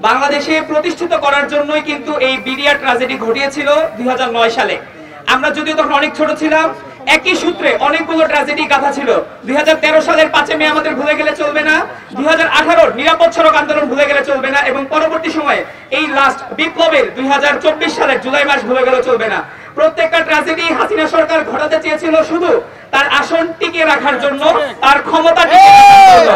বাংলাদেশে প্রতিষ্ঠিত করার জন্যই কিন্তু এই বিডিআর ট্র্যাজেডি ঘটিয়েছিল 2009 সালে। আমরা যদিও তখন অনেক ছোট ছিলাম, একই সূত্রে অনেকগুলো ট্র্যাজেডি গাথা ছিল। 2013 সালের 5 মে আমাদের ভুলে গেলে চলবে না, 2018 নিরাপদ সড়ক আন্দোলন ভুলে গেলে চলবে না, এবং পরবর্তী সময়ে এই লাস্ট বিপ্লবের 2024 সালের জুলাই মাস ভুলে গেলে চলবে না। প্রত্যেকটা ট্র্যাজেডি হাসিনা সরকার ঘটাতে চেয়েছিল শুধু তার আসন টিকে রাখার জন্য, তার ক্ষমতা টিকে রাখার জন্য।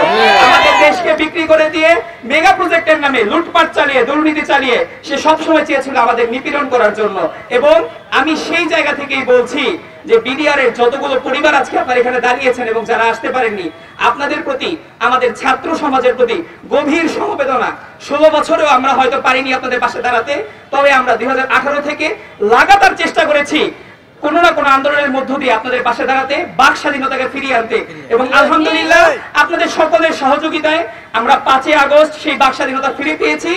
আমাদের দেশকে বিক্রি করে দিয়ে মেগা প্রজেক্টের নামে লুটপাট চালিয়ে, দুর্নীতি চালিয়ে সে সবসময় চেয়েছিল আমাদের নিপীড়ন করার জন্য। এবং আমি সেই জায়গা থেকেই বলছি যে বিডিআর এর যতগুলো পরিবার আজকে আপনারা এখানে দাঁড়িয়েছেন এবং যারা আসতে পারেননি, আপনাদের প্রতি, আমাদের ছাত্র সমাজের প্রতি গভীর সমবেদনা। 16 বছরেও আমরা হয়তো পারিনি আপনাদের পাশে দাঁড়াতে, তবে আমরা 2018 থেকে লাগাতার চেষ্টা করেছি কোন না কোন আন্দোলনের মধ্য দিয়ে আপনাদের পাশে দাঁড়াতে, বাক স্বাধীনতাকে ফিরিয়ে আনতে। এবং আলহামদুলিল্লাহ আপনাদের সকলের সহযোগিতায় আমরা 5 আগস্ট সেই বাক স্বাধীনতা ফিরে পেয়েছি।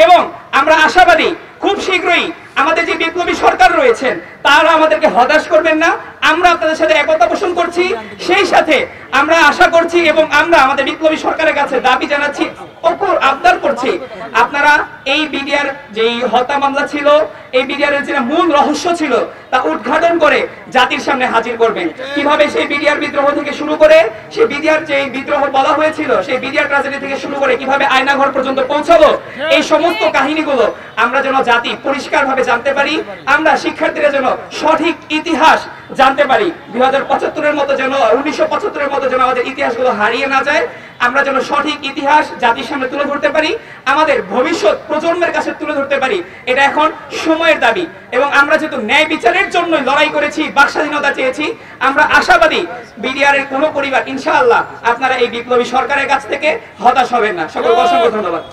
এবং আমরা আশাবাদী খুব শীঘ্রই আমাদের যে বিপ্লবী সরকার রয়েছেন তারা আমাদেরকে হতাশ করবেন না। আমরা আপনাদের সাথে একতা পোষণ করছি, সেই সাথে আমরা আশা করছি এবং আমরা আমাদের বিপ্লবী সরকারের কাছে দাবি জানাচ্ছি, আবদার করছি, আপনারা এই বিডিআর যেই হত্যা মামলা ছিল, এই বিডিআর এর যে মূল রহস্য ছিল তা উদ্ঘাটন করে জাতির সামনে হাজির করবেন। কিভাবে সেই বিডিআর বিদ্রোহ থেকে শুরু করে, সেই বিডিআর যে বিদ্রোহ বলা হয়েছিল, সেই বিডিআর ট্র্যাজেডি থেকে শুরু করে কিভাবে আয়নাঘর পর্যন্ত পৌঁছালো, এই সমস্ত কাহিনীগুলো আমরা যেন জাতি পরিষ্কারভাবে জানতে পারি, আমরা শিক্ষার্থীরা যেন সঠিক ইতিহাস জানতে পারি। 2075 মতো যেন, 1975 মতো যেন আমাদের ইতিহাসগুলো হারিয়ে না যায়, আমরা যেন সঠিক ইতিহাস জাতির সামনে তুলে ধরতে পারি, আমাদের ভবিষ্যৎ প্রজন্মের কাছে তুলে ধরতে পারি। এটা এখন সময়ের দাবি। এবং আমরা যেহেতু ন্যায় বিচারের জন্য লড়াই করেছি, বাক স্বাধীনতা চেয়েছি, আমরা আশাবাদী বিডিআর এর কোনো পরিবার ইনশাআল্লাহ আপনারা এই বিপ্লবী সরকারের কাছ থেকে হতাশ হবেন না। সকলকে অসংখ্য ধন্যবাদ।